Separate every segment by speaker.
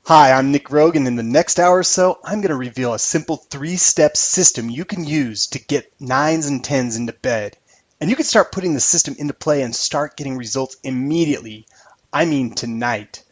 Speaker 1: Hi, I'm Nick Rogan. In the next hour or so, I'm going to reveal a simple 3-step system you can use to get 9's and 10's into bed. And you can start putting the system into play and start getting results immediately. I mean tonight.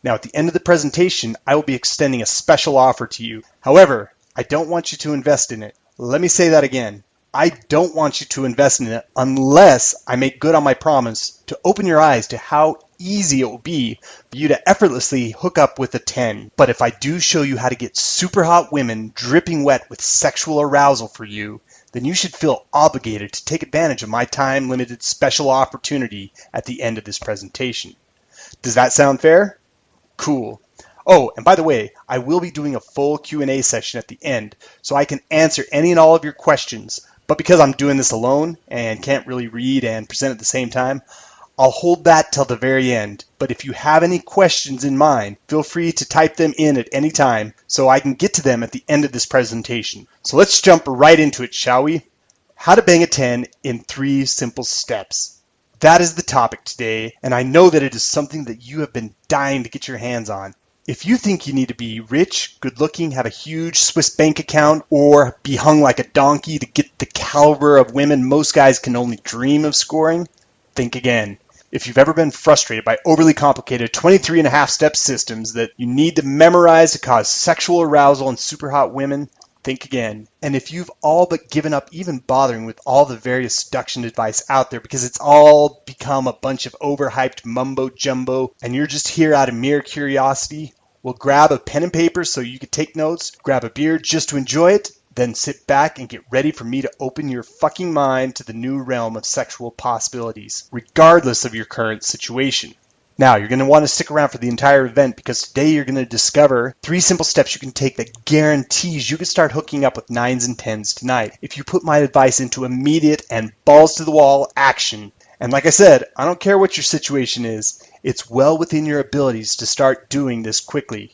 Speaker 1: Now, at the end of the presentation, I will be extending a special offer to you. However, I don't want you to invest in it. Let me say that again. I don't want you to invest in it unless I make good on my promise to open your eyes to how easy it will be for you to effortlessly hook up with a 10. But if I do show you how to get super hot women dripping wet with sexual arousal for you, then you should feel obligated to take advantage of my time-limited special opportunity at the end of this presentation. Does that sound fair? Cool. Oh, and by the way, I will be doing a full Q&A session at the end, so I can answer any and all of your questions. But because I'm doing this alone and can't really read and present at the same time, I'll hold that till the very end. But if you have any questions in mind, feel free to type them in at any time so I can get to them at the end of this presentation. So let's jump right into it, shall we? How to bang a 10 in 3 simple steps. That is the topic today, and I know that it is something that you have been dying to get your hands on. If you think you need to be rich, good-looking, have a huge Swiss bank account, or be hung like a donkey to get the caliber of women most guys can only dream of scoring, think again. If you've ever been frustrated by overly complicated 23.5-step systems that you need to memorize to cause sexual arousal in super hot women, think again. And if you've all but given up even bothering with all the various seduction advice out there because it's all become a bunch of overhyped mumbo jumbo and you're just here out of mere curiosity, well, grab a pen and paper so you can take notes, grab a beer just to enjoy it, then sit back and get ready for me to open your fucking mind to the new realm of sexual possibilities, regardless of your current situation. Now, you're going to want to stick around for the entire event because today you're going to discover 3 simple steps you can take that guarantees you can start hooking up with 9's and 10's tonight if you put my advice into immediate and balls to the wall action. And like I said, I don't care what your situation is, it's well within your abilities to start doing this quickly.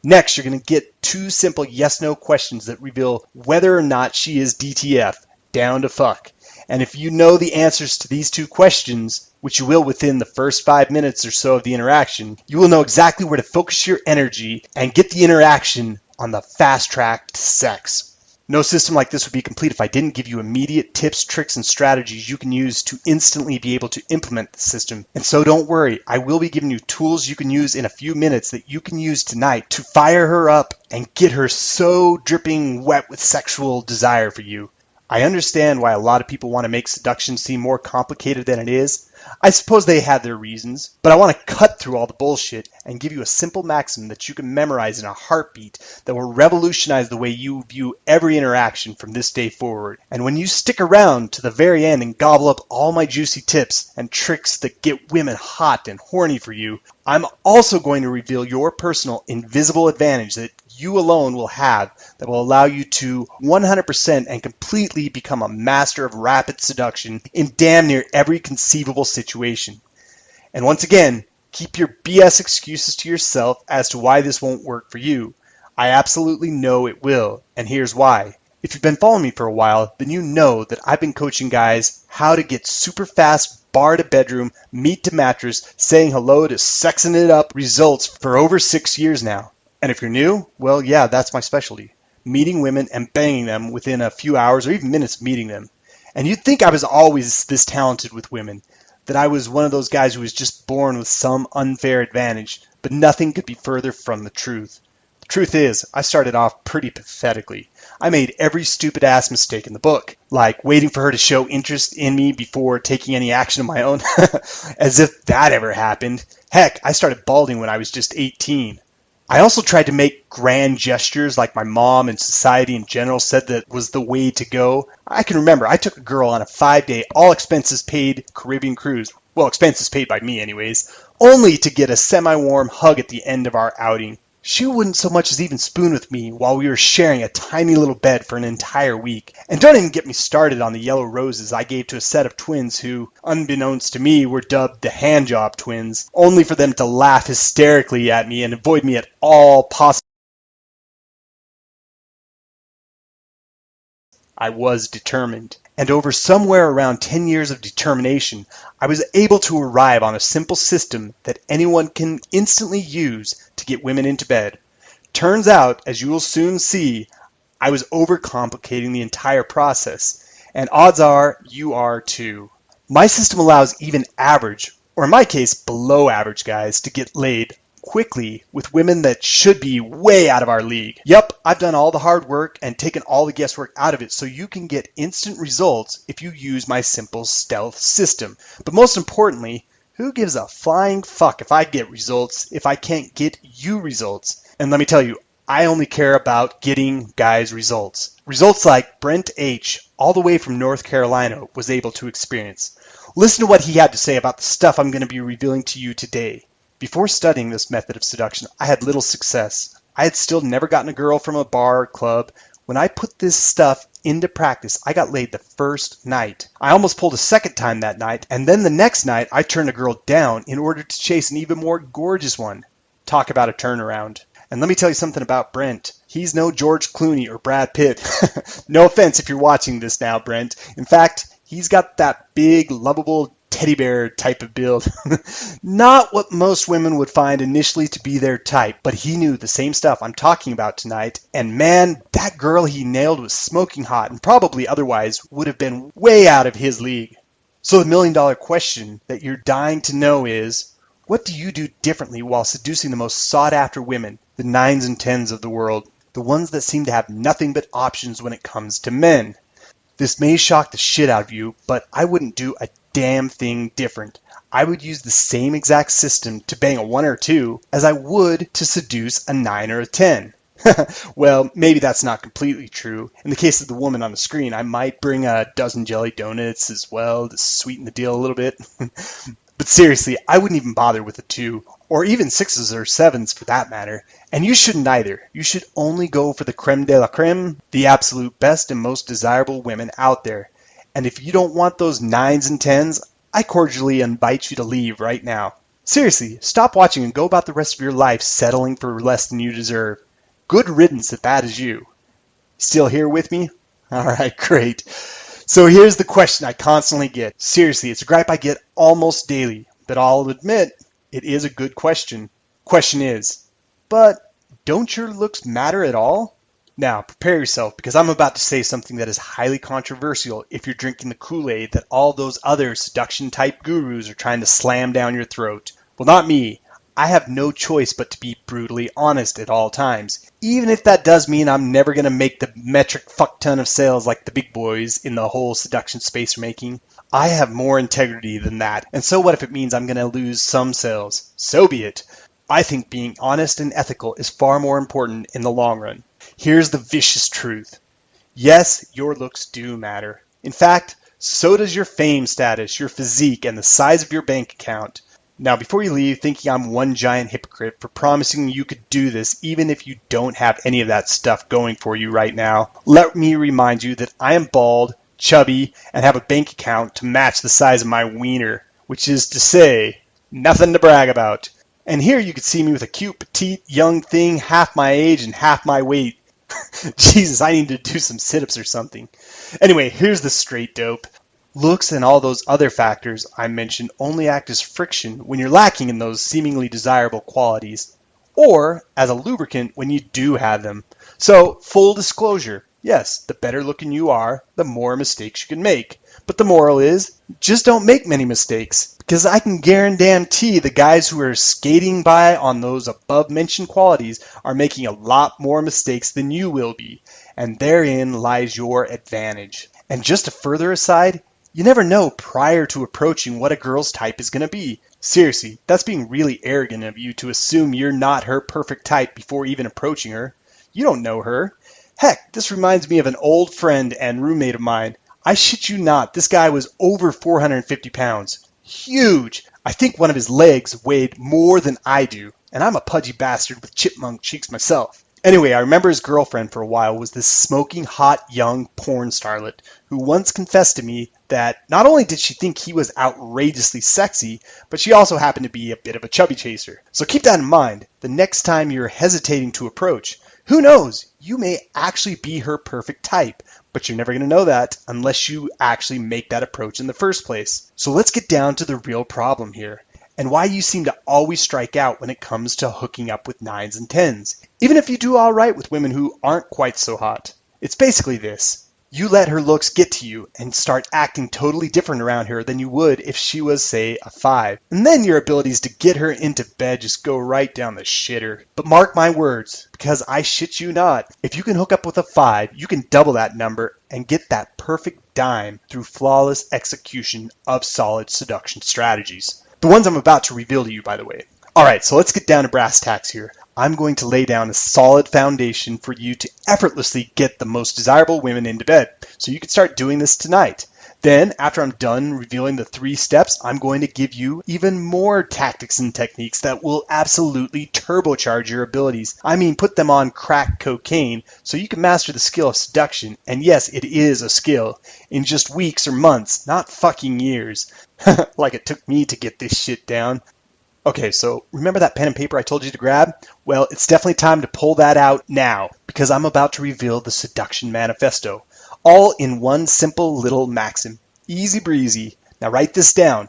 Speaker 1: Next, you're going to get 2 simple yes-no questions that reveal whether or not she is DTF, down to fuck. And if you know the answers to these 2 questions, which you will within the first 5 minutes or so of the interaction, you will know exactly where to focus your energy and get the interaction on the fast track to sex. No system like this would be complete if I didn't give you immediate tips, tricks, and strategies you can use to instantly be able to implement the system. And so don't worry, I will be giving you tools you can use in a few minutes that you can use tonight to fire her up and get her so dripping wet with sexual desire for you. I understand why a lot of people want to make seduction seem more complicated than it is. I suppose they have their reasons, but I want to cut through all the bullshit and give you a simple maxim that you can memorize in a heartbeat that will revolutionize the way you view every interaction from this day forward. And when you stick around to the very end and gobble up all my juicy tips and tricks that get women hot and horny for you, I'm also going to reveal your personal invisible advantage that you alone will have that will allow you to 100% and completely become a master of rapid seduction in damn near every conceivable situation. And once again, keep your BS excuses to yourself as to why this won't work for you. I absolutely know it will, and here's why. If you've been following me for a while, then you know that I've been coaching guys how to get super fast bar to bedroom, meat to mattress, saying hello to sexing it up results for over 6 years now. And if you're new, well, yeah, that's my specialty. Meeting women and banging them within a few hours or even minutes of meeting them. And you'd think I was always this talented with women, that I was one of those guys who was just born with some unfair advantage, but nothing could be further from the truth. The truth is, I started off pretty pathetically. I made every stupid ass mistake in the book, like waiting for her to show interest in me before taking any action of my own, as if that ever happened. Heck, I started balding when I was just 18. I also tried to make grand gestures like my mom and society in general said that was the way to go. I can remember I took a girl on a 5-day, all-expenses-paid Caribbean cruise. Well, expenses paid by me anyways, only to get a semi-warm hug at the end of our outing. She wouldn't so much as even spoon with me while we were sharing a tiny little bed for an entire week. And don't even get me started on the yellow roses I gave to a set of twins who, unbeknownst to me, were dubbed the handjob twins, only for them to laugh hysterically at me and avoid me at all possible. I was determined. And over somewhere around 10 years of determination, I was able to arrive on a simple system that anyone can instantly use to get women into bed. Turns out, as you will soon see, I was overcomplicating the entire process, and odds are you are too. My system allows even average, or in my case, below average guys to get laid quickly with women that should be way out of our league. Yep, I've done all the hard work and taken all the guesswork out of it so you can get instant results if you use my simple stealth system. But most importantly, who gives a flying fuck if I get results if I can't get you results? And let me tell you, I only care about getting guys results. Results like Brent H., all the way from North Carolina, was able to experience. Listen to what he had to say about the stuff I'm going to be revealing to you today. Before studying this method of seduction, I had little success. I had still never gotten a girl from a bar or club. When I put this stuff into practice, I got laid the first night. I almost pulled a second time that night, and then the next night I turned a girl down in order to chase an even more gorgeous one. Talk about a turnaround. And let me tell you something about Brent. He's no George Clooney or Brad Pitt. No offense if you're watching this now, Brent. In fact, he's got that big, lovable teddy bear type of build. Not what most women would find initially to be their type, but he knew the same stuff I'm talking about tonight, and man, that girl he nailed was smoking hot and probably otherwise would have been way out of his league. So the million-dollar question that you're dying to know is, what do you do differently while seducing the most sought-after women, the 9's and 10's of the world, the ones that seem to have nothing but options when it comes to men? This may shock the shit out of you, but I wouldn't do a damn thing different. I would use the same exact system to bang a 1 or 2 as I would to seduce a 9 or a 10. Well, maybe that's not completely true. In the case of the woman on the screen, I might bring a dozen jelly donuts as well to sweeten the deal a little bit. But seriously, I wouldn't even bother with a 2, or even 6s or 7s for that matter. And you shouldn't either. You should only go for the creme de la creme, the absolute best and most desirable women out there. And if you don't want those 9's and 10's, I cordially invite you to leave right now. Seriously, stop watching and go about the rest of your life settling for less than you deserve. Good riddance if that is you. Still here with me? Alright, great. So here's the question I constantly get. Seriously, it's a gripe I get almost daily, but I'll admit it is a good question. Question is, but don't your looks matter at all? Now, prepare yourself, because I'm about to say something that is highly controversial if you're drinking the Kool-Aid that all those other seduction-type gurus are trying to slam down your throat. Well, not me. I have no choice but to be brutally honest at all times, even if that does mean I'm never going to make the metric fuck ton of sales like the big boys in the whole seduction space are making. I have more integrity than that, and so what if it means I'm going to lose some sales? So be it. I think being honest and ethical is far more important in the long run. Here's the vicious truth. Yes, your looks do matter. In fact, so does your fame status, your physique, and the size of your bank account. Now, before you leave thinking I'm one giant hypocrite for promising you could do this even if you don't have any of that stuff going for you right now, let me remind you that I am bald, chubby, and have a bank account to match the size of my wiener, which is to say, nothing to brag about. And here you can see me with a cute, petite, young thing, half my age and half my weight. Jesus, I need to do some sit-ups or something. Anyway, here's the straight dope. Looks and all those other factors I mentioned only act as friction when you're lacking in those seemingly desirable qualities, or as a lubricant when you do have them. So, full disclosure, yes, the better looking you are, the more mistakes you can make. But the moral is, just don't make many mistakes, because I can guarantee the guys who are skating by on those above-mentioned qualities are making a lot more mistakes than you will be, and therein lies your advantage. And just a further aside, you never know prior to approaching what a girl's type is going to be. Seriously, that's being really arrogant of you to assume you're not her perfect type before even approaching her. You don't know her. Heck, this reminds me of an old friend and roommate of mine. I shit you not, this guy was over 450 pounds. Huge! I think one of his legs weighed more than I do, and I'm a pudgy bastard with chipmunk cheeks myself. Anyway, I remember his girlfriend for a while was this smoking hot young porn starlet who once confessed to me that not only did she think he was outrageously sexy, but she also happened to be a bit of a chubby chaser. So keep that in mind the next time you're hesitating to approach. Who knows? You may actually be her perfect type, but you're never going to know that unless you actually make that approach in the first place. So let's get down to the real problem here. and why you seem to always strike out when it comes to hooking up with 9's and 10's, even if you do all right with women who aren't quite so hot. It's basically this. You let her looks get to you and start acting totally different around her than you would if she was, say, a 5. And then your abilities to get her into bed just go right down the shitter. But mark my words, because I shit you not, if you can hook up with a 5, you can double that number and get that perfect dime through flawless execution of solid seduction strategies. The ones I'm about to reveal to you, by the way. Alright, so let's get down to brass tacks here. I'm going to lay down a solid foundation for you to effortlessly get the most desirable women into bed, so you can start doing this tonight. Then, after I'm done revealing the 3 steps, I'm going to give you even more tactics and techniques that will absolutely turbocharge your abilities. I mean, put them on crack cocaine so you can master the skill of seduction, and yes, it is a skill, in just weeks or months, not fucking years. Like it took me to get this shit down. Okay, so remember that pen and paper I told you to grab? Well, it's definitely time to pull that out now, because I'm about to reveal the Seduction Manifesto, all in one simple little maxim. Easy breezy. Now write this down.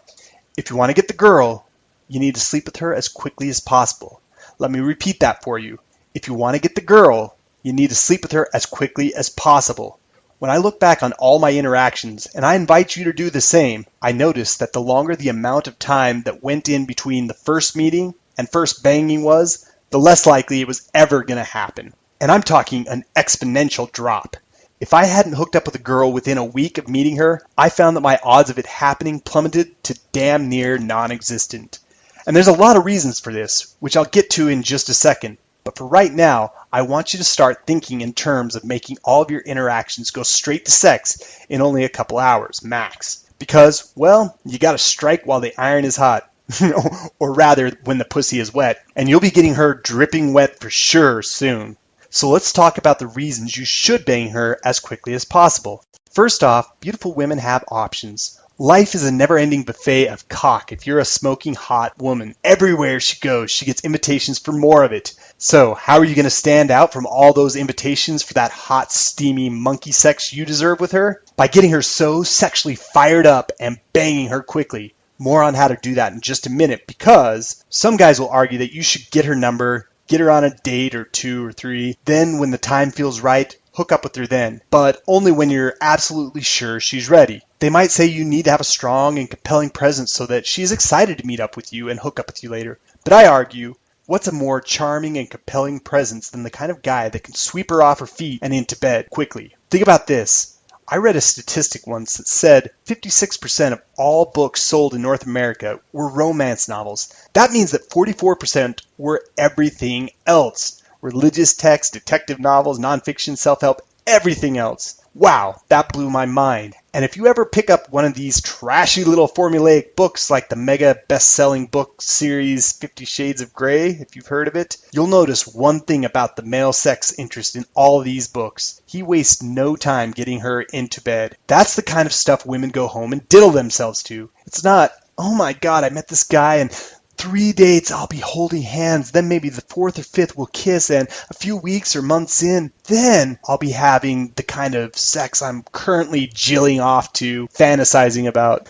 Speaker 1: If you want to get the girl, you need to sleep with her as quickly as possible. Let me repeat that for you. If you want to get the girl, you need to sleep with her as quickly as possible. When I look back on all my interactions, and I invite you to do the same, I notice that the longer the amount of time that went in between the first meeting and first banging was, the less likely it was ever going to happen. And I'm talking an exponential drop. If I hadn't hooked up with a girl within a week of meeting her, I found that my odds of it happening plummeted to damn near non-existent. And there's a lot of reasons for this, which I'll get to in just a second. But for right now, I want you to start thinking in terms of making all of your interactions go straight to sex in only a couple hours, max. Because, well, you gotta strike while the iron is hot. Or rather, when the pussy is wet. And you'll be getting her dripping wet for sure soon. So let's talk about the reasons you should bang her as quickly as possible. First off, beautiful women have options. Life is a never-ending buffet of cock if you're a smoking hot woman. Everywhere she goes, she gets invitations for more of it. So, how are you going to stand out from all those invitations for that hot, steamy monkey sex you deserve with her? By getting her so sexually fired up and banging her quickly. More on how to do that in just a minute, because some guys will argue that you should get her number, get her on a date or 2 or 3, then when the time feels right, hook up with her then, but only when you're absolutely sure she's ready. They might say you need to have a strong and compelling presence so that she's excited to meet up with you and hook up with you later. But I argue, what's a more charming and compelling presence than the kind of guy that can sweep her off her feet and into bed quickly? Think about this. I read a statistic once that said 56% of all books sold in North America were romance novels. That means that 44% were everything else. Religious texts, detective novels, nonfiction, self-help, everything else. Wow, that blew my mind. And if you ever pick up one of these trashy little formulaic books like the mega best-selling book series 50 Shades of Grey, if you've heard of it, you'll notice one thing about the male sex interest in all of these books. He wastes no time getting her into bed. That's the kind of stuff women go home and diddle themselves to. It's not, oh my god, I met this guy and 3 dates, I'll be holding hands, then maybe the 4th or 5th we'll kiss, and a few weeks or months in, then I'll be having the kind of sex I'm currently jilling off to, fantasizing about.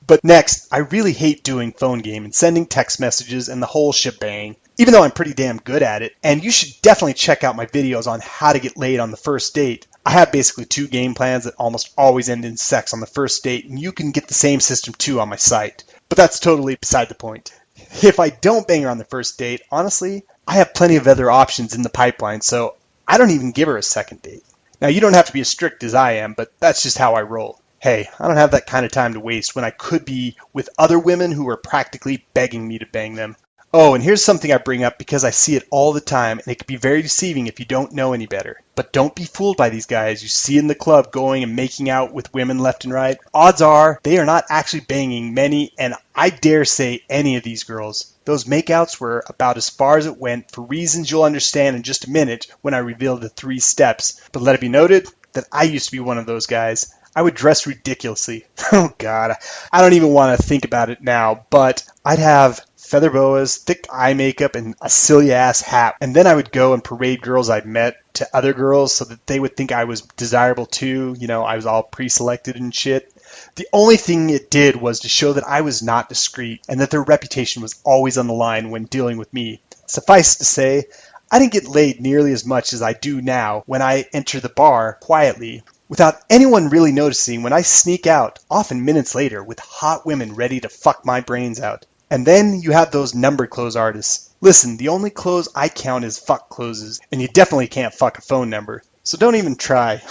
Speaker 1: But next, I really hate doing phone game and sending text messages and the whole shebang, even though I'm pretty damn good at it. And you should definitely check out my videos on how to get laid on the first date. I have basically 2 game plans that almost always end in sex on the first date, and you can get the same system too on my site. But that's totally beside the point. If I don't bang her on the first date, honestly, I have plenty of other options in the pipeline, so I don't even give her a second date. Now, you don't have to be as strict as I am, but that's just how I roll. Hey, I don't have that kind of time to waste when I could be with other women who are practically begging me to bang them. Oh, and here's something I bring up because I see it all the time, and it can be very deceiving if you don't know any better. But don't be fooled by these guys you see in the club going and making out with women left and right. Odds are they are not actually banging many, and I dare say any of these girls. Those makeouts were about as far as it went for reasons you'll understand in just a minute when I reveal the 3 steps. But let it be noted that I used to be one of those guys. I would dress ridiculously. Oh god, I don't even want to think about it now, but I'd have feather boas, thick eye makeup, and a silly-ass hat. And then I would go and parade girls I'd met to other girls so that they would think I was desirable too. You know, I was all pre-selected and shit. The only thing it did was to show that I was not discreet and that their reputation was always on the line when dealing with me. Suffice to say, I didn't get laid nearly as much as I do now when I enter the bar quietly, without anyone really noticing when I sneak out, often minutes later, with hot women ready to fuck my brains out. And then you have those number close artists. Listen, the only close I count is fuck closes, and you definitely can't fuck a phone number. So don't even try.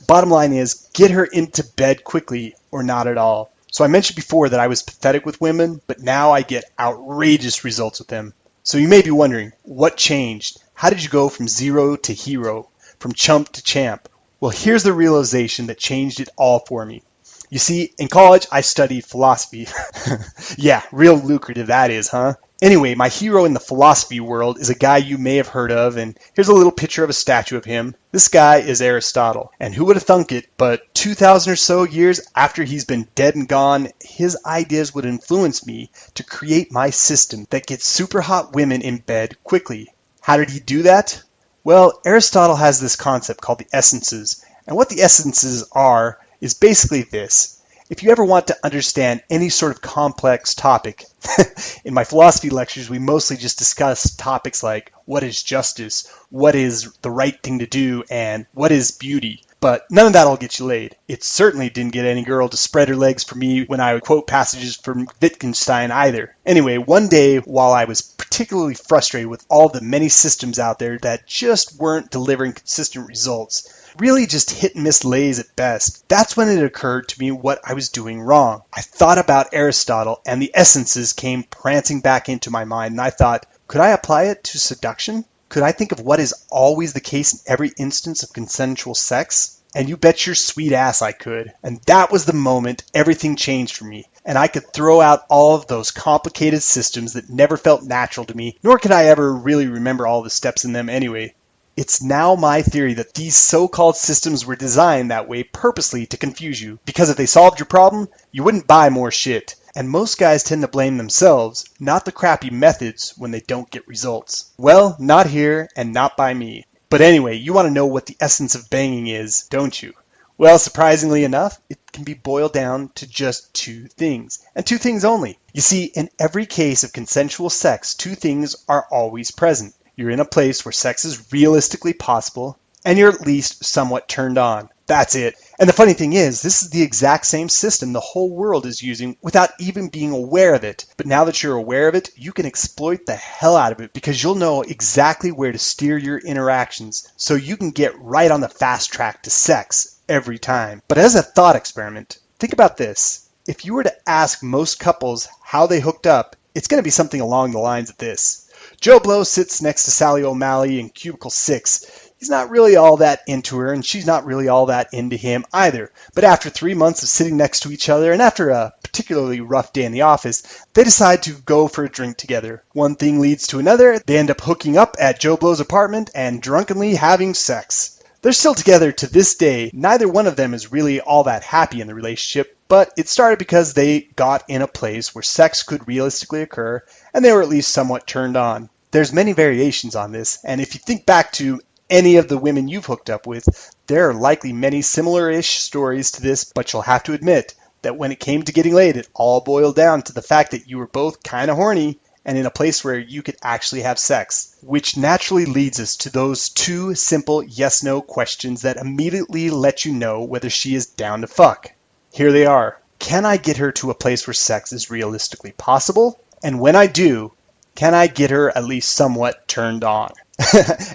Speaker 1: Bottom line is, get her into bed quickly or not at all. So I mentioned before that I was pathetic with women, but now I get outrageous results with them. So you may be wondering, what changed? How did you go from zero to hero, from chump to champ? Well, here's the realization that changed it all for me. You see, in college, I studied philosophy. Yeah, real lucrative that is, huh? Anyway, my hero in the philosophy world is a guy you may have heard of, and here's a little picture of a statue of him. This guy is Aristotle, and who would have thunk it, but 2,000 or so years after he's been dead and gone, his ideas would influence me to create my system that gets super hot women in bed quickly. How did he do that? Well, Aristotle has this concept called the essences, and what the essences are is basically this. If you ever want to understand any sort of complex topic, in my philosophy lectures we mostly just discuss topics like what is justice, what is the right thing to do, and what is beauty. But none of that will get you laid. It certainly didn't get any girl to spread her legs for me when I would quote passages from Wittgenstein either. Anyway, one day while I was particularly frustrated with all the many systems out there that just weren't delivering consistent results, really just hit and miss lays at best, that's when it occurred to me what I was doing wrong. I thought about Aristotle and the essences came prancing back into my mind, and I thought, could I apply it to seduction? Could I think of what is always the case in every instance of consensual sex? And you bet your sweet ass I could. And that was the moment everything changed for me. And I could throw out all of those complicated systems that never felt natural to me, nor could I ever really remember all the steps in them anyway. It's now my theory that these so-called systems were designed that way purposely to confuse you, because if they solved your problem, you wouldn't buy more shit. And most guys tend to blame themselves, not the crappy methods, when they don't get results. Well, not here and not by me. But anyway, you want to know what the essence of banging is, don't you? Well, surprisingly enough, it can be boiled down to just two things, and two things only. You see, in every case of consensual sex, two things are always present. You're in a place where sex is realistically possible, and you're at least somewhat turned on. That's it. And the funny thing is, this is the exact same system the whole world is using without even being aware of it. But now that you're aware of it, you can exploit the hell out of it because you'll know exactly where to steer your interactions so you can get right on the fast track to sex every time. But as a thought experiment, think about this. If you were to ask most couples how they hooked up, it's going to be something along the lines of this. Joe Blow sits next to Sally O'Malley in cubicle 6. He's not really all that into her, and she's not really all that into him either. But after 3 months of sitting next to each other, and after a particularly rough day in the office, they decide to go for a drink together. One thing leads to another. They end up hooking up at Joe Blow's apartment and drunkenly having sex. They're still together to this day. Neither one of them is really all that happy in the relationship, but it started because they got in a place where sex could realistically occur, and they were at least somewhat turned on. There's many variations on this, and if you think back to any of the women you've hooked up with, there are likely many similar-ish stories to this, but you'll have to admit that when it came to getting laid, it all boiled down to the fact that you were both kind of horny and in a place where you could actually have sex, which naturally leads us to those two simple yes-no questions that immediately let you know whether she is down to fuck. Here they are. Can I get her to a place where sex is realistically possible? And when I do, can I get her at least somewhat turned on?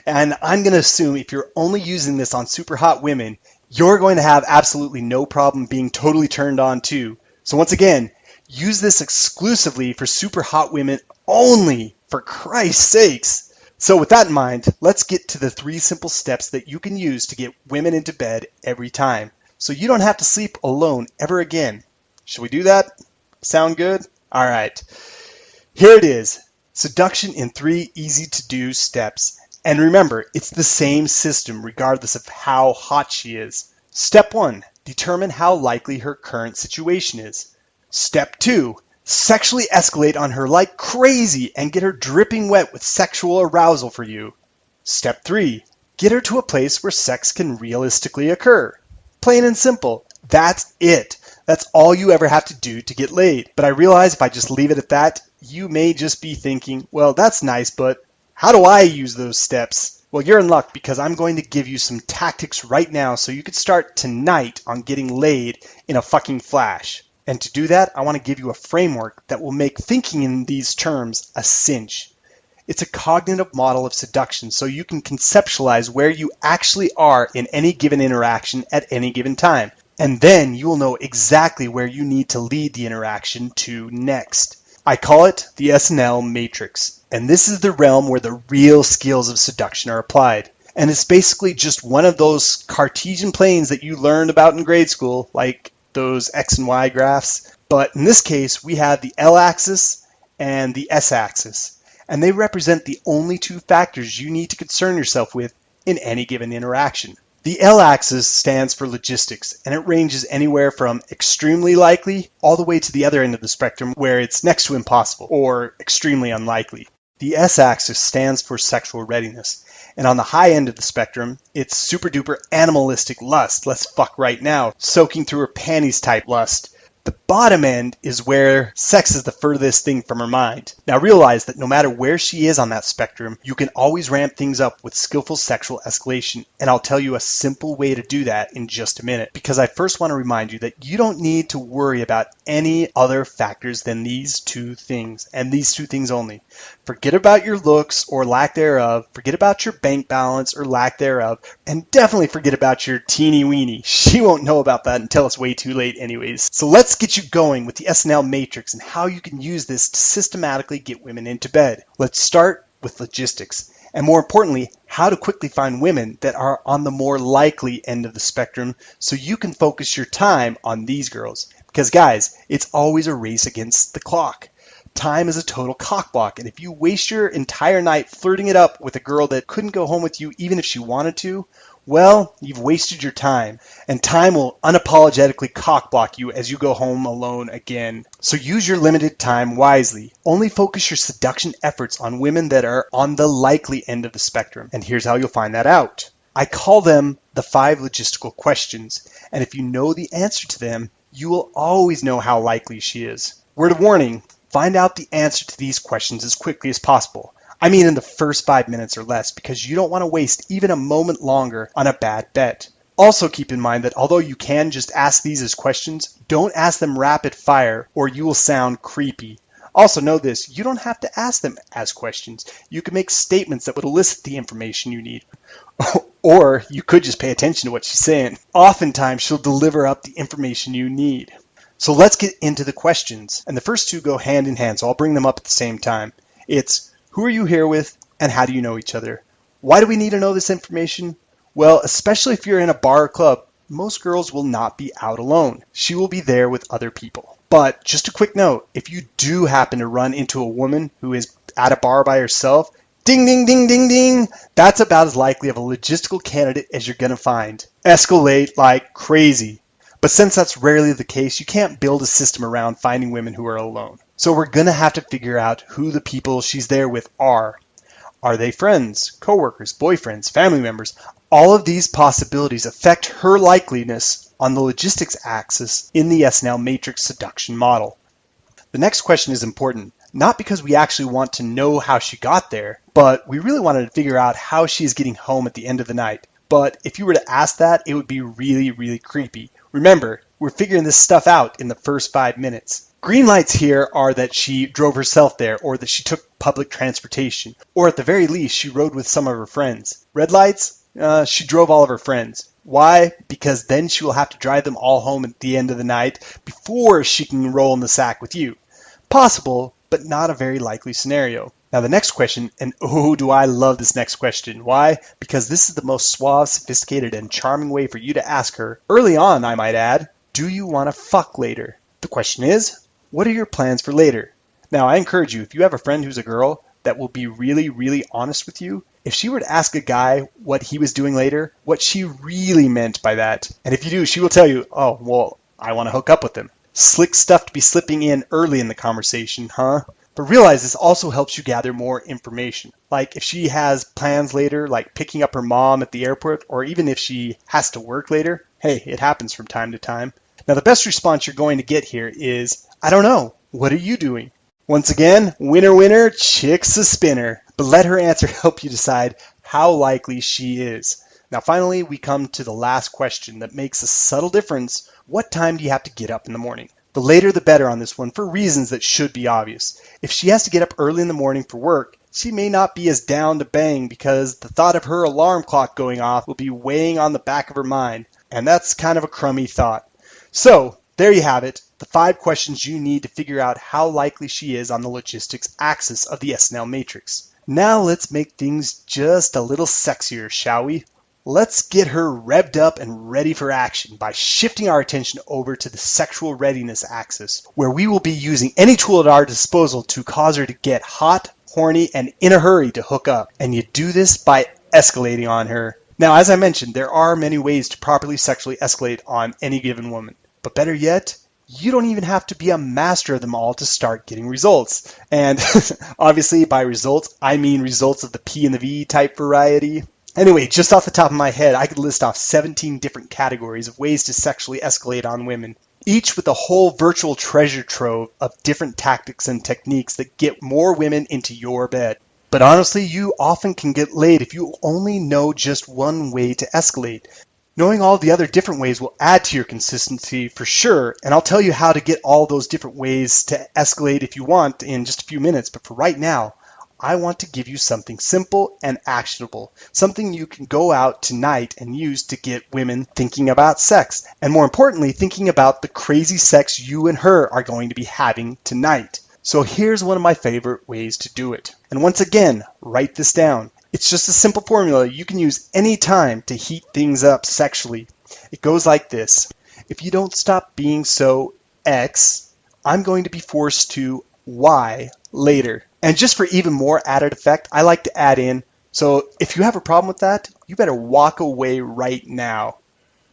Speaker 1: And I'm going to assume if you're only using this on super hot women, you're going to have absolutely no problem being totally turned on too. So once again, use this exclusively for super hot women only, for Christ's sakes. So with that in mind, let's get to the 3 simple steps that you can use to get women into bed every time, so you don't have to sleep alone ever again. Should we do that? Sound good? All right. Here it is. Seduction in 3 easy-to-do steps. And remember, it's the same system regardless of how hot she is. Step 1, determine how likely her current situation is. Step 2, sexually escalate on her like crazy and get her dripping wet with sexual arousal for you. Step 3, get her to a place where sex can realistically occur. Plain and simple. That's it. That's all you ever have to do to get laid. But I realize if I just leave it at that, you may just be thinking, well, that's nice, but how do I use those steps? Well, you're in luck because I'm going to give you some tactics right now so you could start tonight on getting laid in a fucking flash. And to do that, I want to give you a framework that will make thinking in these terms a cinch. It's a cognitive model of seduction so you can conceptualize where you actually are in any given interaction at any given time. And then you will know exactly where you need to lead the interaction to next. I call it the S&L matrix. And this is the realm where the real skills of seduction are applied. And it's basically just one of those Cartesian planes that you learned about in grade school, like those X and Y graphs. But in this case, we have the L-axis and the S-axis. And they represent the only two factors you need to concern yourself with in any given interaction. The L-axis stands for logistics, and it ranges anywhere from extremely likely all the way to the other end of the spectrum where it's next to impossible or extremely unlikely. The S-axis stands for sexual readiness, and on the high end of the spectrum, it's super duper animalistic lust, let's fuck right now, soaking through her panties type lust. The bottom end is where sex is the furthest thing from her mind. Now realize that no matter where she is on that spectrum, you can always ramp things up with skillful sexual escalation, and I'll tell you a simple way to do that in just a minute, because I first want to remind you that you don't need to worry about any other factors than these two things, and these two things only. Forget about your looks or lack thereof, forget about your bank balance or lack thereof, and definitely forget about your teeny weeny. She won't know about that until it's way too late anyways. So let's get you going with the S&L matrix and how you can use this to systematically get women into bed. Let's start with logistics, and more importantly, how to quickly find women that are on the more likely end of the spectrum so you can focus your time on these girls. Because guys, it's always a race against the clock. Time is a total cockblock, and if you waste your entire night flirting it up with a girl that couldn't go home with you even if she wanted to, well, you've wasted your time, and time will unapologetically cockblock you as you go home alone again. So use your limited time wisely. Only focus your seduction efforts on women that are on the likely end of the spectrum, and here's how you'll find that out. I call them the 5 logistical questions, and if you know the answer to them, you will always know how likely she is. Word of warning, find out the answer to these questions as quickly as possible. I mean in the first 5 minutes or less, because you don't want to waste even a moment longer on a bad bet. Also keep in mind that although you can just ask these as questions, don't ask them rapid fire or you will sound creepy. Also know this, you don't have to ask them as questions. You can make statements that would elicit the information you need. Or you could just pay attention to what she's saying. Oftentimes she'll deliver up the information you need. So let's get into the questions. And the first two go hand in hand, so I'll bring them up at the same time. It's, who are you here with, and how do you know each other? Why do we need to know this information? Well, especially if you're in a bar or club, most girls will not be out alone. She will be there with other people. But just a quick note, if you do happen to run into a woman who is at a bar by herself, ding, ding, ding, ding, ding, that's about as likely of a logistical candidate as you're going to find. Escalate like crazy. But since that's rarely the case, you can't build a system around finding women who are alone. So we're going to have to figure out who the people she's there with are. Are they friends, coworkers, boyfriends, family members? All of these possibilities affect her likeliness on the logistics axis in the S&L matrix seduction model. The next question is important, not because we actually want to know how she got there, but we really wanted to figure out how she is getting home at the end of the night. But if you were to ask that, it would be really, really creepy. Remember, we're figuring this stuff out in the first 5 minutes. Green lights here are that she drove herself there, or that she took public transportation, or at the very least, she rode with some of her friends. Red lights? She drove all of her friends. Why? Because then she will have to drive them all home at the end of the night before she can roll in the sack with you. Possible, but not a very likely scenario. Now the next question, and oh do I love this next question. Why? Because this is the most suave, sophisticated, and charming way for you to ask her, early on I might add, do you want to fuck later? The question is, what are your plans for later? Now I encourage you, if you have a friend who's a girl that will be really, really honest with you, if she were to ask a guy what he was doing later, what she really meant by that, and if you do, she will tell you, oh, well, I want to hook up with him. Slick stuff to be slipping in early in the conversation, huh? But realize this also helps you gather more information. Like if she has plans later, like picking up her mom at the airport, or even if she has to work later, hey, it happens from time to time. Now, the best response you're going to get here is, I don't know. What are you doing? Once again, winner, winner, chick's a spinner. But let her answer help you decide how likely she is. Now, finally, we come to the last question that makes a subtle difference. What time do you have to get up in the morning? The later the better on this one for reasons that should be obvious. If she has to get up early in the morning for work, she may not be as down to bang because the thought of her alarm clock going off will be weighing on the back of her mind. And that's kind of a crummy thought. So, there you have it. The 5 questions you need to figure out how likely she is on the logistics axis of the SNL matrix. Now let's make things just a little sexier, shall we? Let's get her revved up and ready for action by shifting our attention over to the sexual readiness axis, where we will be using any tool at our disposal to cause her to get hot, horny, and in a hurry to hook up. And you do this by escalating on her. Now, as I mentioned, there are many ways to properly sexually escalate on any given woman. But better yet, you don't even have to be a master of them all to start getting results. And obviously by results, I mean results of the P and the V type variety. Anyway, just off the top of my head, I could list off 17 different categories of ways to sexually escalate on women, each with a whole virtual treasure trove of different tactics and techniques that get more women into your bed. But honestly, you often can get laid if you only know just one way to escalate. Knowing all the other different ways will add to your consistency for sure, and I'll tell you how to get all those different ways to escalate if you want in just a few minutes. But for right now, I want to give you something simple and actionable, something you can go out tonight and use to get women thinking about sex, and more importantly, thinking about the crazy sex you and her are going to be having tonight. So here's one of my favorite ways to do it. And once again, write this down. It's just a simple formula you can use any time to heat things up sexually. It goes like this. If you don't stop being so X, I'm going to be forced to Y later. And just for even more added effect, I like to add in, so if you have a problem with that, you better walk away right now.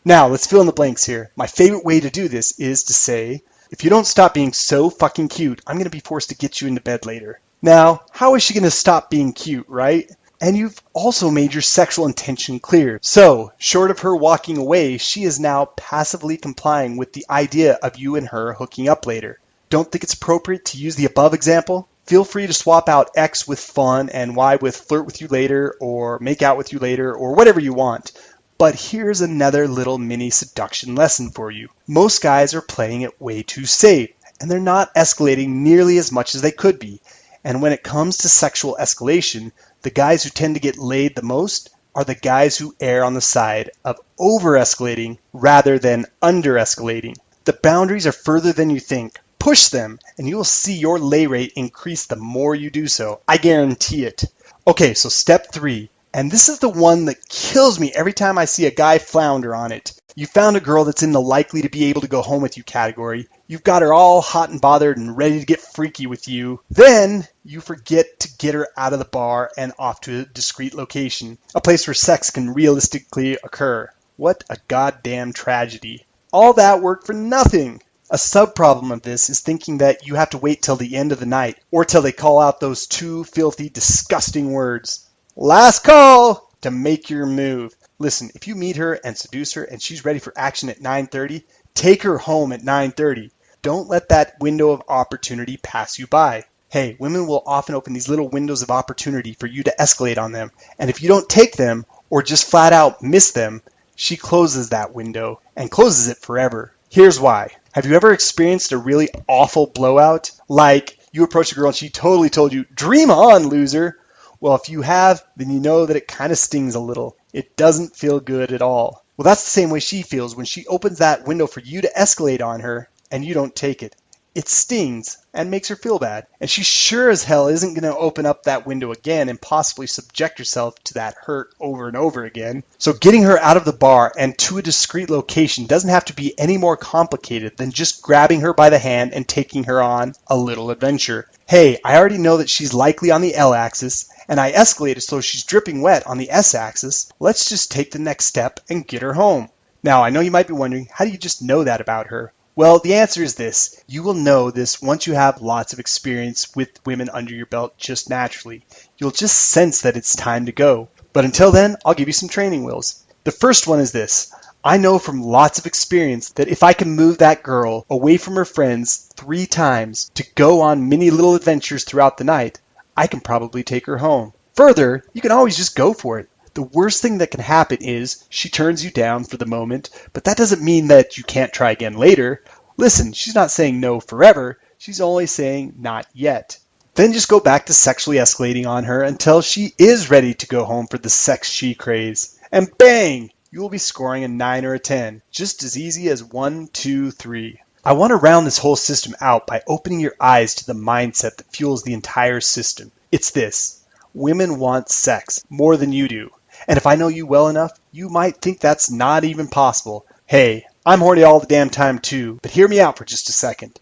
Speaker 1: Now, let's fill in the blanks here. My favorite way to do this is to say, if you don't stop being so fucking cute, I'm going to be forced to get you into bed later. Now, how is she going to stop being cute, right? And you've also made your sexual intention clear. So, short of her walking away, she is now passively complying with the idea of you and her hooking up later. Don't think it's appropriate to use the above example? Feel free to swap out X with fun and Y with flirt with you later or make out with you later or whatever you want. But here's another little mini seduction lesson for you. Most guys are playing it way too safe, and they're not escalating nearly as much as they could be. And when it comes to sexual escalation, the guys who tend to get laid the most are the guys who err on the side of over-escalating rather than under-escalating. The boundaries are further than you think. Push them, and you will see your lay rate increase the more you do so. I guarantee it. Okay, so step 3. And this is the one that kills me every time I see a guy flounder on it. You found a girl that's in the likely to be able to go home with you category. You've got her all hot and bothered and ready to get freaky with you. Then you forget to get her out of the bar and off to a discreet location, a place where sex can realistically occur. What a goddamn tragedy. All that work for nothing. A sub-problem of this is thinking that you have to wait till the end of the night or till they call out those 2 filthy, disgusting words. Last call to make your move. Listen, if you meet her and seduce her and she's ready for action at 9:30, take her home at 9:30. Don't let that window of opportunity pass you by. Hey, women will often open these little windows of opportunity for you to escalate on them. And if you don't take them or just flat out miss them, she closes that window and closes it forever. Here's why. Have you ever experienced a really awful blowout? Like you approached a girl and she totally told you, "Dream on, loser." Well, if you have, then you know that it kind of stings a little. It doesn't feel good at all. Well, that's the same way she feels when she opens that window for you to escalate on her and you don't take it. It stings and makes her feel bad. And she sure as hell isn't going to open up that window again and possibly subject herself to that hurt over and over again. So getting her out of the bar and to a discreet location doesn't have to be any more complicated than just grabbing her by the hand and taking her on a little adventure. Hey, I already know that she's likely on the L-axis, and I escalated so she's dripping wet on the S-axis. Let's just take the next step and get her home. Now, I know you might be wondering, how do you just know that about her? Well, the answer is this. You will know this once you have lots of experience with women under your belt just naturally. You'll just sense that it's time to go. But until then, I'll give you some training wheels. The first one is this. I know from lots of experience that if I can move that girl away from her friends 3 times to go on many little adventures throughout the night, I can probably take her home. Further, you can always just go for it. The worst thing that can happen is she turns you down for the moment, but that doesn't mean that you can't try again later. Listen, she's not saying no forever, she's only saying not yet. Then just go back to sexually escalating on her until she is ready to go home for the sex she craves. And bang! You will be scoring a 9 or a 10, just as easy as 1, 2, 3. I want to round this whole system out by opening your eyes to the mindset that fuels the entire system. It's this: women want sex more than you do. And if I know you well enough, you might think that's not even possible. Hey, I'm horny all the damn time too, but hear me out for just a second.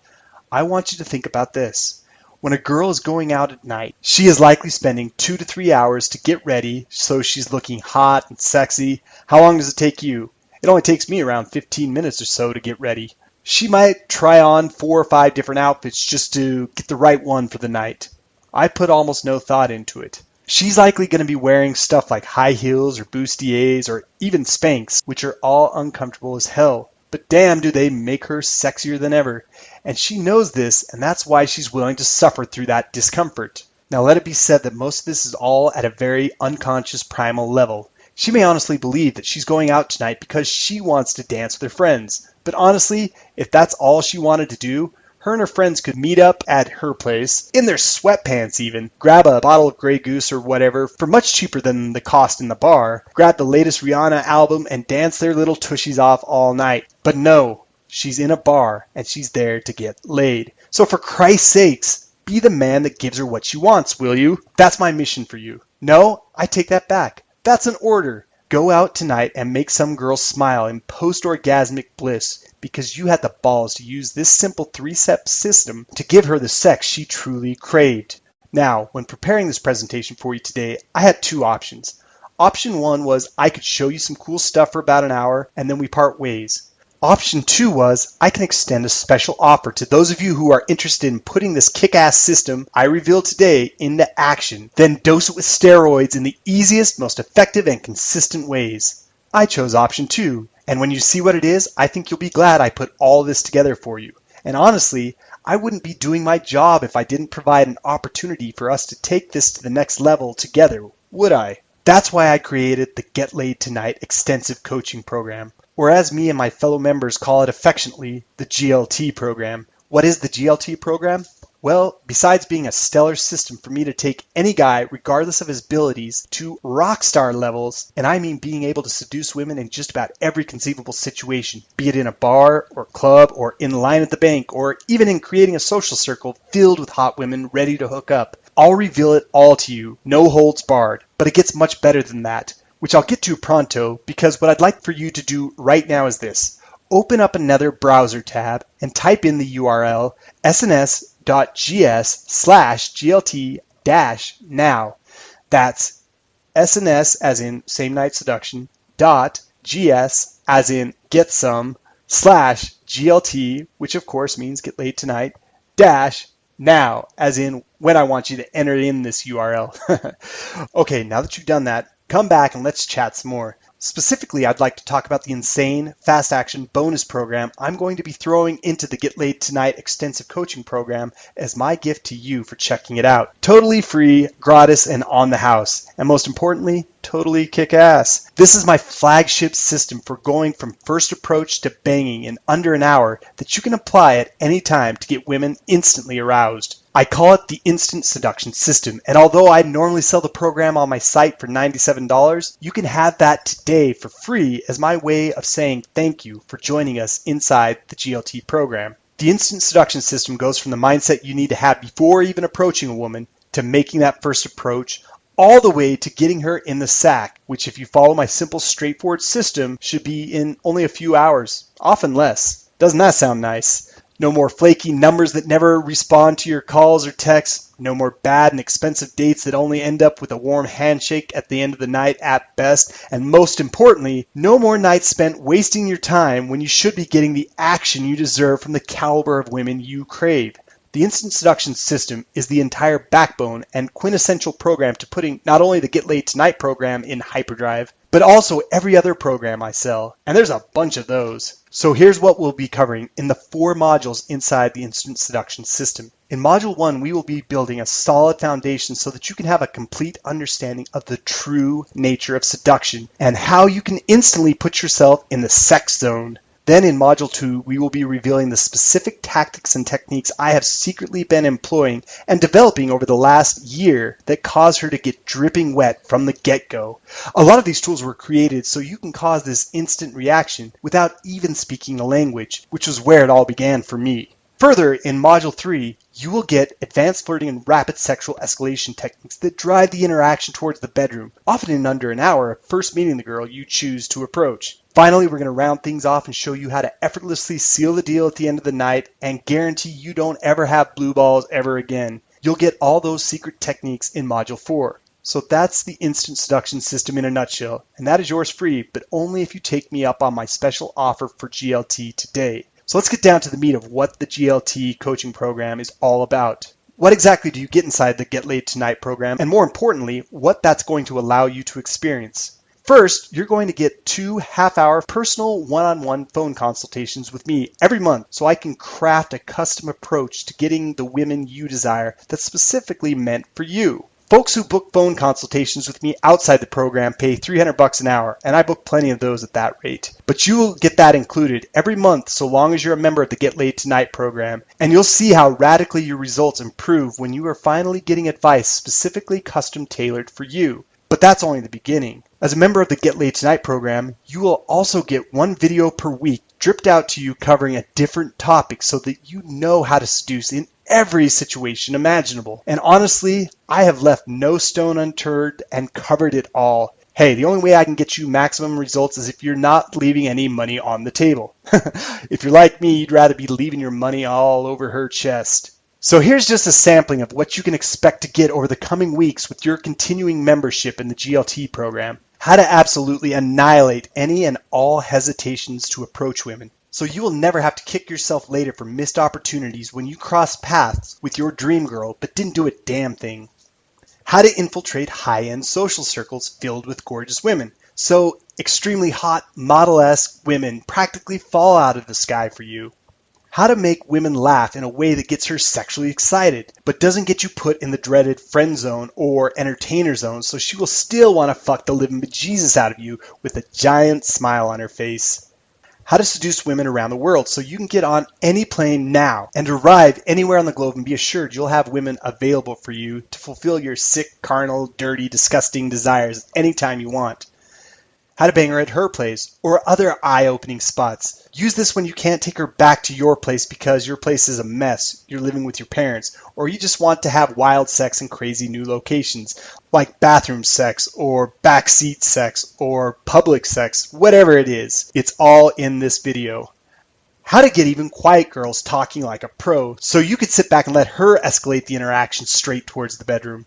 Speaker 1: I want you to think about this. When a girl is going out at night, she is likely spending 2 to 3 hours to get ready so she's looking hot and sexy. How long does it take you? It only takes me around 15 minutes or so to get ready. She might try on 4 or 5 different outfits just to get the right one for the night. I put almost no thought into it. She's likely going to be wearing stuff like high heels or bustiers or even Spanx, which are all uncomfortable as hell. But damn, do they make her sexier than ever. And she knows this, and that's why she's willing to suffer through that discomfort. Now let it be said that most of this is all at a very unconscious primal level. She may honestly believe that she's going out tonight because she wants to dance with her friends. But honestly, if that's all she wanted to do, her and her friends could meet up at her place, in their sweatpants even, grab a bottle of Grey Goose or whatever for much cheaper than the cost in the bar, grab the latest Rihanna album and dance their little tushies off all night. But no, she's in a bar and she's there to get laid. So for Christ's sakes, be the man that gives her what she wants, will you? That's my mission for you. No, I take that back. That's an order. Go out tonight and make some girl smile in post-orgasmic bliss because you had the balls to use this simple 3-step system to give her the sex she truly craved. Now, when preparing this presentation for you today, I had 2 options. Option 1 was I could show you some cool stuff for about an hour and then we part ways. Option 2 was I can extend a special offer to those of you who are interested in putting this kick-ass system I revealed today into action, then dose it with steroids in the easiest, most effective, and consistent ways. I chose option 2, and when you see what it is, I think you'll be glad I put all this together for you. And honestly, I wouldn't be doing my job if I didn't provide an opportunity for us to take this to the next level together, would I? That's why I created the Get Laid Tonight Extensive Coaching Program, or as me and my fellow members call it affectionately, the GLT program. What is the GLT program? Well, besides being a stellar system for me to take any guy, regardless of his abilities, to rock star levels, and I mean being able to seduce women in just about every conceivable situation, be it in a bar or club or in line at the bank or even in creating a social circle filled with hot women ready to hook up. I'll reveal it all to you, no holds barred, but it gets much better than that, which I'll get to pronto, because what I'd like for you to do right now is this. Open up another browser tab and type in the URL sns.gs/GLT-now. That's SNS as in same night seduction, .gs as in get some, /GLT, which of course means get laid tonight, dash now, as in when I want you to enter in this URL. Okay, now that you've done that, come back and let's chat some more. Specifically, I'd like to talk about the insane, fast-action bonus program I'm going to be throwing into the Get Laid Tonight Extensive Coaching Program as my gift to you for checking it out. Totally free, gratis, and on the house. And most importantly, totally kick-ass. This is my flagship system for going from first approach to banging in under an hour that you can apply at any time to get women instantly aroused. I call it the Instant Seduction System, and although I normally sell the program on my site for $97, you can have that today for free as my way of saying thank you for joining us inside the GLT program. The Instant Seduction System goes from the mindset you need to have before even approaching a woman to making that first approach, all the way to getting her in the sack, which if you follow my simple, straightforward system should be in only a few hours, often less. Doesn't that sound nice? No more flaky numbers that never respond to your calls or texts. No more bad and expensive dates that only end up with a warm handshake at the end of the night at best. And most importantly, no more nights spent wasting your time when you should be getting the action you deserve from the caliber of women you crave. The Instant Seduction System is the entire backbone and quintessential program to putting not only the Get Laid Tonight program in hyperdrive, but also every other program I sell, and there's a bunch of those. So here's what we'll be covering in the 4 modules inside the Instant Seduction system. In Module 1, we will be building a solid foundation so that you can have a complete understanding of the true nature of seduction and how you can instantly put yourself in the sex zone. Then in Module 2, we will be revealing the specific tactics and techniques I have secretly been employing and developing over the last year that cause her to get dripping wet from the get-go. A lot of these tools were created so you can cause this instant reaction without even speaking the language, which was where it all began for me. Further, in Module 3, you will get advanced flirting and rapid sexual escalation techniques that drive the interaction towards the bedroom, often in under an hour of first meeting the girl you choose to approach. Finally, we're going to round things off and show you how to effortlessly seal the deal at the end of the night and guarantee you don't ever have blue balls ever again. You'll get all those secret techniques in Module 4. So that's the Instant Seduction system in a nutshell, and that is yours free, but only if you take me up on my special offer for GLT today. So let's get down to the meat of what the GLT coaching program is all about. What exactly do you get inside the Get Laid Tonight program, and more importantly, what that's going to allow you to experience? First, you're going to get 2 half-hour personal one-on-one phone consultations with me every month so I can craft a custom approach to getting the women you desire that's specifically meant for you. Folks who book phone consultations with me outside the program pay $300 an hour, and I book plenty of those at that rate. But you will get that included every month so long as you're a member of the Get Laid Tonight program, and you'll see how radically your results improve when you are finally getting advice specifically custom tailored for you. But that's only the beginning. As a member of the Get Laid Tonight program, you will also get 1 video per week dripped out to you covering a different topic so that you know how to seduce in every situation imaginable. And honestly, I have left no stone unturned and covered it all. Hey, the only way I can get you maximum results is if you're not leaving any money on the table. If you're like me, you'd rather be leaving your money all over her chest. So here's just a sampling of what you can expect to get over the coming weeks with your continuing membership in the GLT program. How to absolutely annihilate any and all hesitations to approach women, so you will never have to kick yourself later for missed opportunities when you cross paths with your dream girl but didn't do a damn thing. How to infiltrate high-end social circles filled with gorgeous women, so extremely hot, model-esque women practically fall out of the sky for you. How to make women laugh in a way that gets her sexually excited, but doesn't get you put in the dreaded friend zone or entertainer zone, so she will still want to fuck the living bejesus out of you with a giant smile on her face. How to seduce women around the world so you can get on any plane now and arrive anywhere on the globe and be assured you'll have women available for you to fulfill your sick, carnal, dirty, disgusting desires anytime you want. How to bang her at her place or other eye-opening spots. Use this when you can't take her back to your place because your place is a mess, you're living with your parents, or you just want to have wild sex in crazy new locations, like bathroom sex or backseat sex or public sex, whatever it is. It's all in this video. How to get even quiet girls talking like a pro so you could sit back and let her escalate the interaction straight towards the bedroom.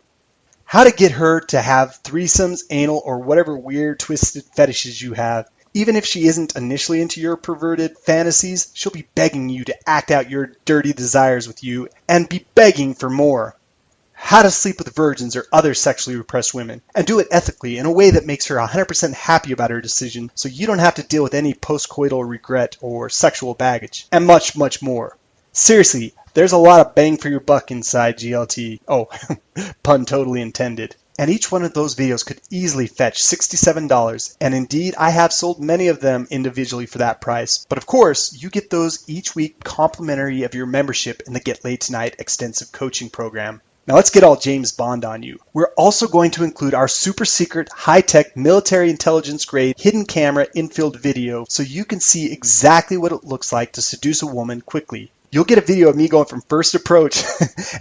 Speaker 1: How to get her to have threesomes, anal, or whatever weird twisted fetishes you have. Even if she isn't initially into your perverted fantasies, she'll be begging you to act out your dirty desires with you and be begging for more. How to sleep with virgins or other sexually repressed women and do it ethically in a way that makes her 100% happy about her decision so you don't have to deal with any postcoital regret or sexual baggage, and much, much more. Seriously, there's a lot of bang for your buck inside GLT. Oh, pun totally intended. And each one of those videos could easily fetch $67, and indeed I have sold many of them individually for that price. But of course, you get those each week complimentary of your membership in the Get Laid Tonight extensive coaching program. Now let's get all James Bond on you. We're also going to include our super secret, high-tech, military intelligence grade, hidden camera infield video so you can see exactly what it looks like to seduce a woman quickly. You'll get a video of me going from first approach,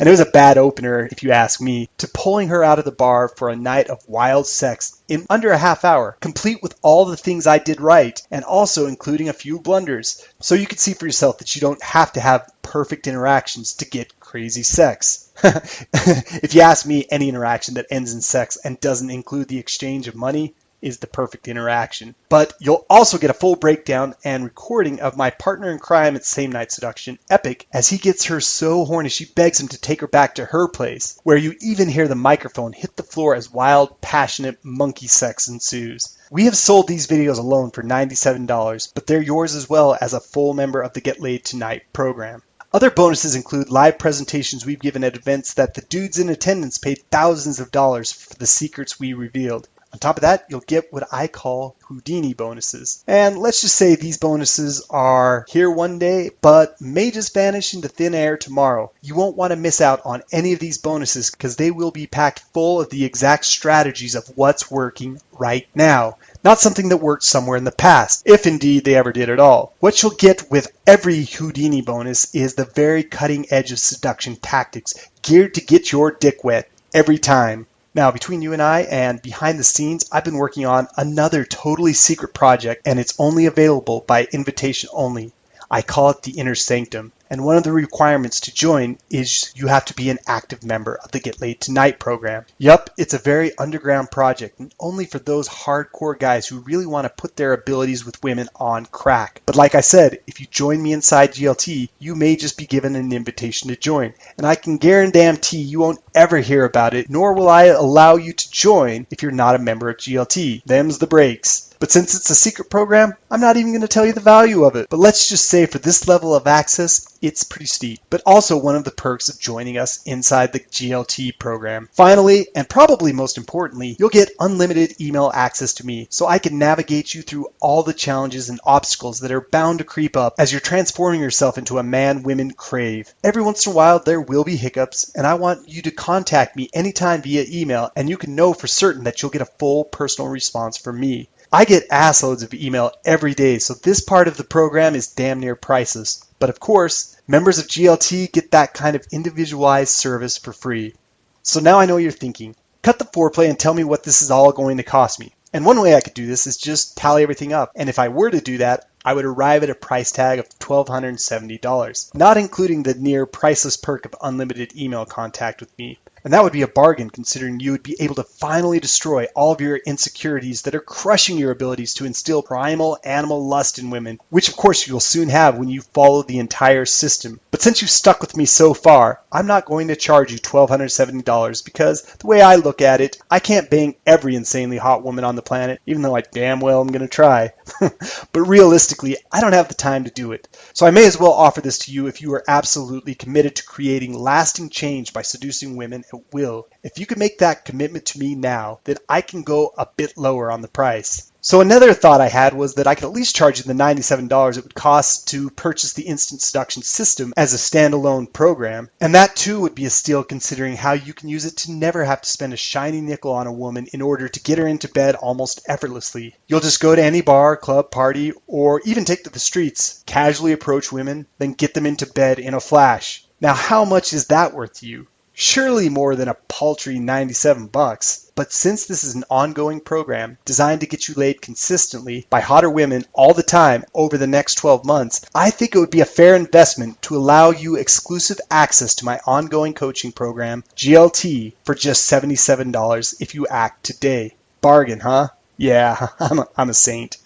Speaker 1: and it was a bad opener if you ask me, to pulling her out of the bar for a night of wild sex in under a half hour, complete with all the things I did right, and also including a few blunders, so you can see for yourself that you don't have to have perfect interactions to get crazy sex. If you ask me, any interaction that ends in sex and doesn't include the exchange of money is the perfect interaction. But you'll also get a full breakdown and recording of my partner in crime at Same Night Seduction, Epic, as he gets her so horny she begs him to take her back to her place, where you even hear the microphone hit the floor as wild, passionate monkey sex ensues. We have sold these videos alone for $97, but they're yours as well as a full member of the Get Laid Tonight program. Other bonuses include live presentations we've given at events that the dudes in attendance paid thousands of dollars for the secrets we revealed. On top of that, you'll get what I call Houdini bonuses. And let's just say these bonuses are here one day, but may just vanish into thin air tomorrow. You won't want to miss out on any of these bonuses because they will be packed full of the exact strategies of what's working right now. Not something that worked somewhere in the past, if indeed they ever did at all. What you'll get with every Houdini bonus is the very cutting edge of seduction tactics geared to get your dick wet every time. Now, between you and I and behind the scenes, I've been working on another totally secret project, and it's only available by invitation only. I call it the Inner Sanctum. And one of the requirements to join is you have to be an active member of the Get Laid Tonight program. Yup, it's a very underground project, and only for those hardcore guys who really want to put their abilities with women on crack. But like I said, if you join me inside GLT, you may just be given an invitation to join. And I can guarantee you won't ever hear about it, nor will I allow you to join if you're not a member of GLT. Them's the breaks. But since it's a secret program, I'm not even going to tell you the value of it. But let's just say for this level of access, it's pretty steep. But also one of the perks of joining us inside the GLT program. Finally, and probably most importantly, you'll get unlimited email access to me so I can navigate you through all the challenges and obstacles that are bound to creep up as you're transforming yourself into a man women crave. Every once in a while, there will be hiccups, and I want you to contact me anytime via email, and you can know for certain that you'll get a full personal response from me. I get assloads of email every day, so this part of the program is damn near priceless. But of course, members of GLT get that kind of individualized service for free. So now I know you're thinking, cut the foreplay and tell me what this is all going to cost me. And one way I could do this is just tally everything up. And if I were to do that, I would arrive at a price tag of $1,270, not including the near priceless perk of unlimited email contact with me. And that would be a bargain considering you would be able to finally destroy all of your insecurities that are crushing your abilities to instill primal animal lust in women, which of course you'll soon have when you follow the entire system. But since you've stuck with me so far, I'm not going to charge you $1,270 because the way I look at it, I can't bang every insanely hot woman on the planet, even though I damn well am going to try. But realistically, I don't have the time to do it. So I may as well offer this to you if you are absolutely committed to creating lasting change by seducing women at will. If you can make that commitment to me now, then I can go a bit lower on the price. So another thought I had was that I could at least charge you the $97 it would cost to purchase the Instant Seduction system as a standalone program. And that too would be a steal considering how you can use it to never have to spend a shiny nickel on a woman in order to get her into bed almost effortlessly. You'll just go to any bar, club, party, or even take to the streets, casually approach women, then get them into bed in a flash. Now how much is that worth to you? Surely more than a paltry $97. But since this is an ongoing program designed to get you laid consistently by hotter women all the time over the next 12 months, I think it would be a fair investment to allow you exclusive access to my ongoing coaching program, GLT, for just $77 if you act today. Bargain, huh? Yeah, I'm a saint.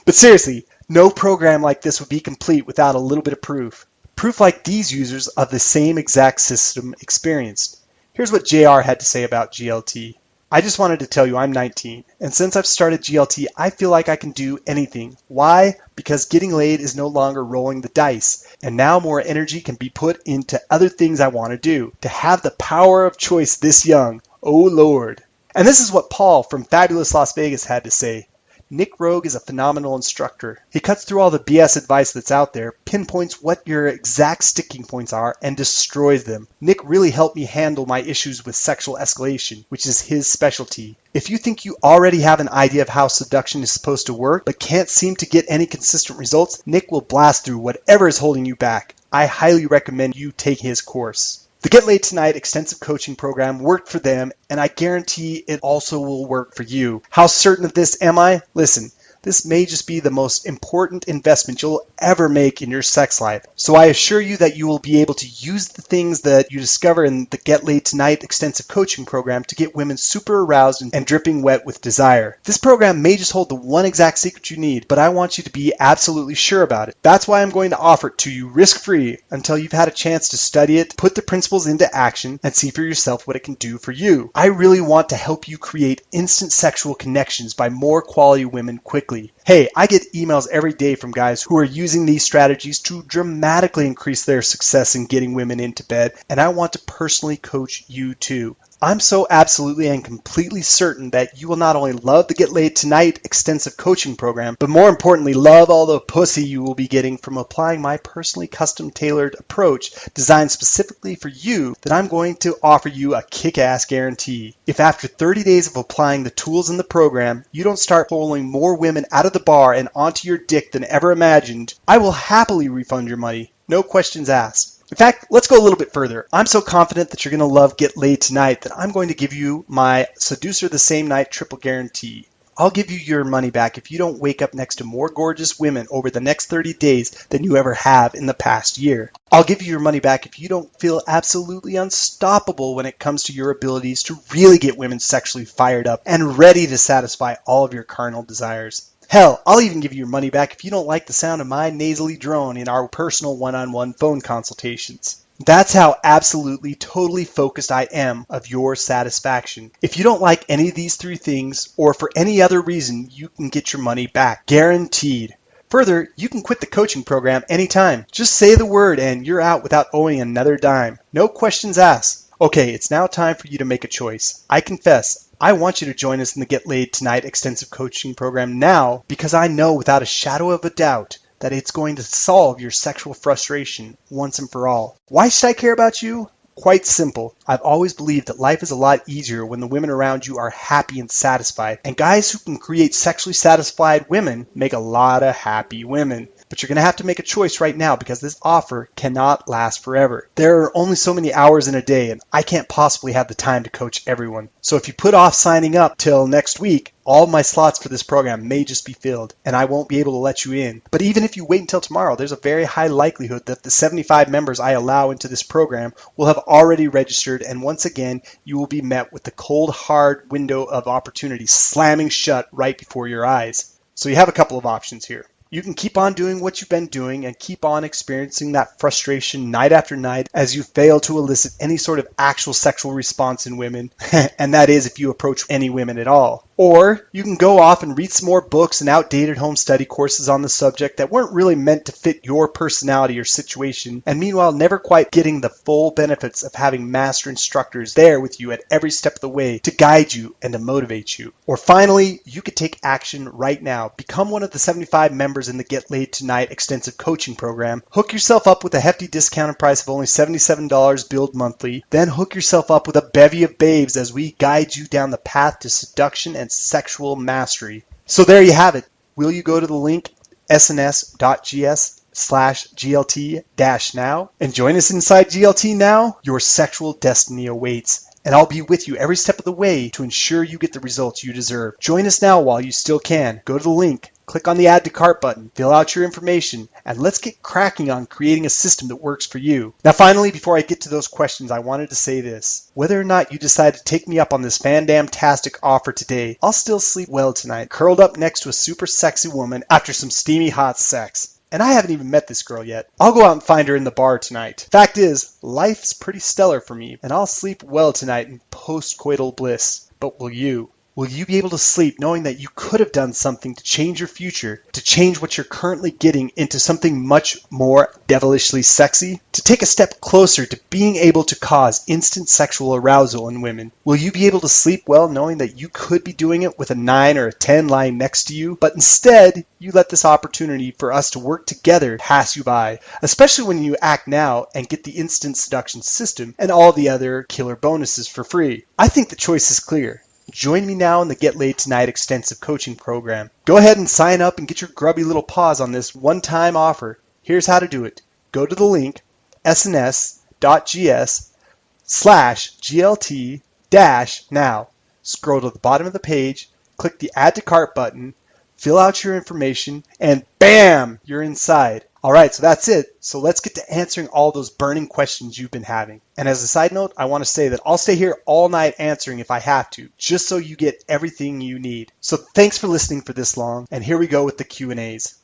Speaker 1: But seriously, no program like this would be complete without a little bit of proof. Proof like these users of the same exact system experienced. Here's what JR had to say about GLT. I just wanted to tell you I'm 19, and since I've started GLT, I feel like I can do anything. Why? Because getting laid is no longer rolling the dice, and now more energy can be put into other things I want to do. To have the power of choice this young, oh Lord. And this is what Paul from Fabulous Las Vegas had to say. Nick Rogue is a phenomenal instructor. He cuts through all the BS advice that's out there, pinpoints what your exact sticking points are, and destroys them. Nick really helped me handle my issues with sexual escalation, which is his specialty. If you think you already have an idea of how seduction is supposed to work, but can't seem to get any consistent results, Nick will blast through whatever is holding you back. I highly recommend you take his course. The Get Laid Tonight extensive coaching program worked for them, and I guarantee it also will work for you. How certain of this am I? Listen, This may just be the most important investment you'll ever make in your sex life. So I assure you that you will be able to use the things that you discover in the Get Laid Tonight extensive coaching program to get women super aroused and dripping wet with desire. This program may just hold the one exact secret you need, but I want you to be absolutely sure about it. That's why I'm going to offer it to you risk-free until you've had a chance to study it, put the principles into action, and see for yourself what it can do for you. I really want to help you create instant sexual connections by more quality women quickly. Hey, I get emails every day from guys who are using these strategies to dramatically increase their success in getting women into bed, and I want to personally coach you too. I'm so absolutely and completely certain that you will not only love the Get Laid Tonight extensive coaching program, but more importantly, love all the pussy you will be getting from applying my personally custom tailored approach designed specifically for you that I'm going to offer you a kick-ass guarantee. If after 30 days of applying the tools in the program, you don't start pulling more women out of the bar and onto your dick than ever imagined, I will happily refund your money. No questions asked. In fact, let's go a little bit further. I'm so confident that you're going to love Get Laid Tonight that I'm going to give you my Seducer the Same Night triple guarantee. I'll give you your money back if you don't wake up next to more gorgeous women over the next 30 days than you ever have in the past year. I'll give you your money back if you don't feel absolutely unstoppable when it comes to your abilities to really get women sexually fired up and ready to satisfy all of your carnal desires. Hell, I'll even give you your money back if you don't like the sound of my nasally drone in our personal one-on-one phone consultations. That's how absolutely, totally focused I am of your satisfaction. If you don't like any of these three things, or for any other reason, you can get your money back. Guaranteed. Further, you can quit the coaching program anytime. Just say the word and you're out without owing another dime. No questions asked. Okay, it's now time for you to make a choice. I confess, I want you to join us in the Get Laid Tonight extensive coaching program now because I know without a shadow of a doubt that it's going to solve your sexual frustration once and for all. Why should I care about you? Quite simple. I've always believed that life is a lot easier when the women around you are happy and satisfied. And guys who can create sexually satisfied women make a lot of happy women. But you're going to have to make a choice right now because this offer cannot last forever. There are only so many hours in a day and I can't possibly have the time to coach everyone. So if you put off signing up till next week, all my slots for this program may just be filled and I won't be able to let you in. But even if you wait until tomorrow, there's a very high likelihood that the 75 members I allow into this program will have already registered, and once again, you will be met with the cold, hard window of opportunity slamming shut right before your eyes. So you have a couple of options here. You can keep on doing what you've been doing and keep on experiencing that frustration night after night as you fail to elicit any sort of actual sexual response in women, and that is if you approach any women at all. Or you can go off and read some more books and outdated home study courses on the subject that weren't really meant to fit your personality or situation, and meanwhile never quite getting the full benefits of having master instructors there with you at every step of the way to guide you and to motivate you. Or finally, you could take action right now. Become one of the 75 members in the Get Laid Tonight extensive coaching program. Hook yourself up with a hefty discounted price of only $77 billed monthly. Then hook yourself up with a bevy of babes as we guide you down the path to seduction and sexual mastery. So there you have it. Will you go to the link sns.gs/GLT-now and join us inside GLT Now? Your sexual destiny awaits. And I'll be with you every step of the way to ensure you get the results you deserve. Join us now while you still can. Go to the link, click on the Add to Cart button, fill out your information, and let's get cracking on creating a system that works for you. Now finally, before I get to those questions, I wanted to say this. Whether or not you decide to take me up on this fandamtastic offer today, I'll still sleep well tonight, curled up next to a super sexy woman after some steamy hot sex. And I haven't even met this girl yet. I'll go out and find her in the bar tonight. Fact is, life's pretty stellar for me, and I'll sleep well tonight in post-coital bliss. But will you? Will you be able to sleep knowing that you could have done something to change your future, to change what you're currently getting into something much more devilishly sexy? To take a step closer to being able to cause instant sexual arousal in women? Will you be able to sleep well knowing that you could be doing it with a 9 or a 10 lying next to you, but instead you let this opportunity for us to work together pass you by, especially when you act now and get the instant seduction system and all the other killer bonuses for free? I think the choice is clear. Join me now in the Get Laid Tonight extensive coaching program. Go ahead and sign up and get your grubby little paws on this one-time offer. Here's how to do it. Go to the link sns.gs/GLT-now. Scroll to the bottom of the page, click the Add to Cart button, fill out your information, and bam, you're inside. All right, so that's it. So let's get to answering all those burning questions you've been having. And as a side note, I want to say that I'll stay here all night answering if I have to, just so you get everything you need. So thanks for listening for this long, and here we go with the Q&As.